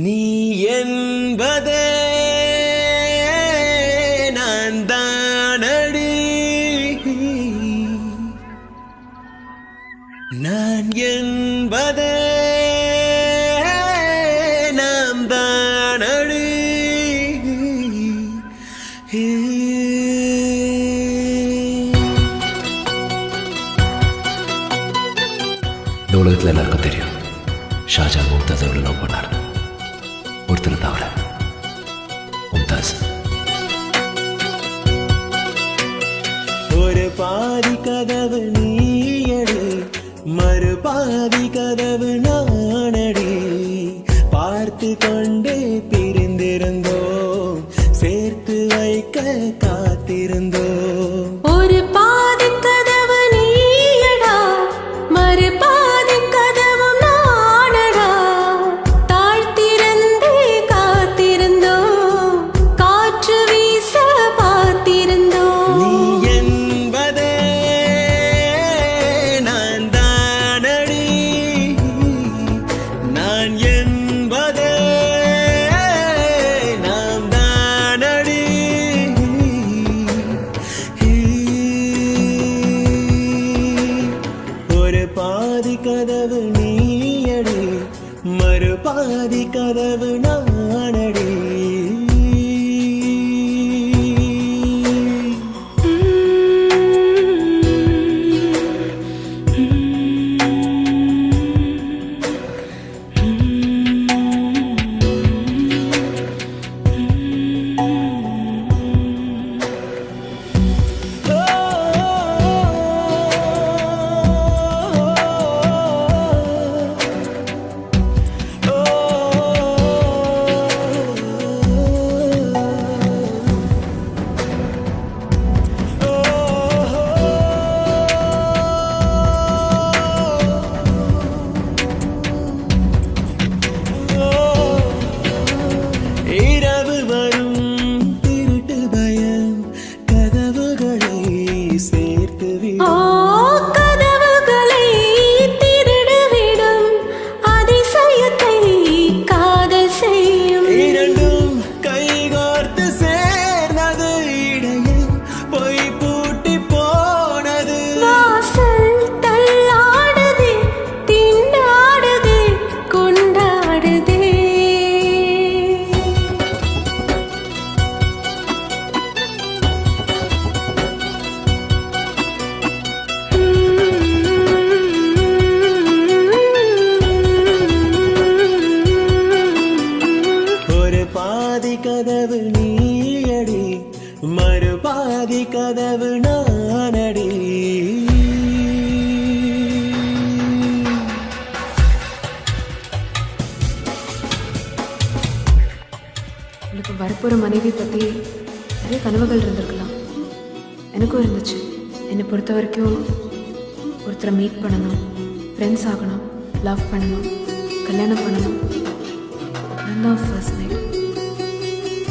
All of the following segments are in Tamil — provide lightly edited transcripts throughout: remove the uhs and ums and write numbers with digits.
நீ என்பதே நான் தானடி, நான் என்பதே நாம் தானடி. இந்த உலகத்தில் எல்லாருக்கும் தெரியும் ஷாஜான் மும்தாஸ் எவ்வளவு லவ் பண்ணார். ஒருத்தர் தவிர மும்தாஸ். ஒரு பாதி கதவு நீயடி, மறு பாதி கதவு நானடி. பார்த்து கொண்டே பிரிந்திருந்தோம், சேர்த்து வைக்க காத்திருந்தோம். ஒரு பாதி கதவு நீயடா, மறு பாதி கதவு நானடா. தாழ்த்திருந்தே காத்திருந்தோம், காற்று வீச பார்த்திருந்தோம். நீ என்பதே நான் தானடி, நான் என்பதே நாம் தானடி. ஒரு பாதி கதவு நீயடி, மறு பாதி கதவு நானடி. இரவு வரும் திருட்டு பயம் கதவுகளை சேர்த்து கதவுகளை திருடுவிடும் அதிசயத்தை காதல் செய்யும். இரண்டும் கைகோர்த்து சேர்ந்தது, இடையில் பொய் பூட்டி போனது. வாசல் தள்ளாடுதே, திண்டாடுதே, கொண்டாடுதே. ஒரு பாதி கதவு நீயடி, மறு பாதி கதவு நானடி. எனக்கு வரப்போகிற மனைவி பற்றி நிறைய கனவுகள் இருந்திருக்கலாம். எனக்கும் இருந்துச்சு. என்னை பொறுத்த வரைக்கும் ஒருத்தரை மீட் பண்ணணும், ஃப்ரெண்ட்ஸ் ஆகணும், லவ் பண்ணணும், கல்யாணம் பண்ணணும். அதுதான் ஃபர்ஸ்ட் நைட்.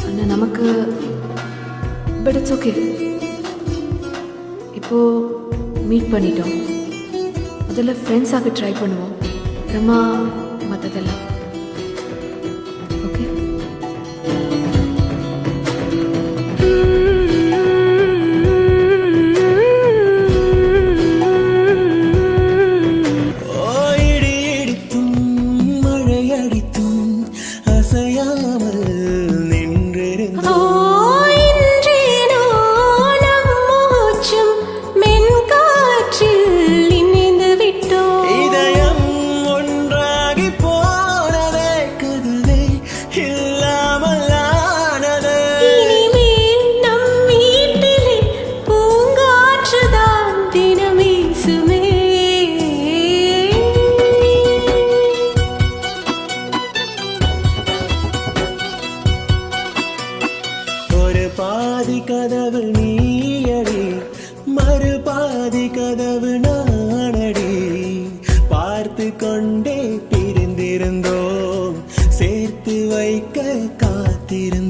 ஆனால் நமக்கு பட் இட்ஸ் ஓகே. இப்போது மீட் பண்ணிட்டோம், முதல்ல ஃப்ரெண்ட்ஸ் ஆக ட்ரை பண்ணுவோம், அப்புறமா மற்றதெல்லாம். ஓகே? இடி இடித்தும் மழை அடித்தும் அசையாமல் நின்றிருந்தோம். இன்றேனோ நம் மூச்சும் மென்காற்றில் இணைந்து விட்டோம். இதயம் ஒன்றாகி போனதே, கதவே இல்லாமல் ஆனதே. இனிமேல் நம் வீட்டிலே பூங்காற்றுதான் தினம் வீசுமே. ஒரு பாதி கதவு நீயடி, மறு பாதி கதவு நானடி. பார்த்து கொண்டே பிரிந்திருந்தோம், சேர்த்து வைக்க காத்திருந்தோம்.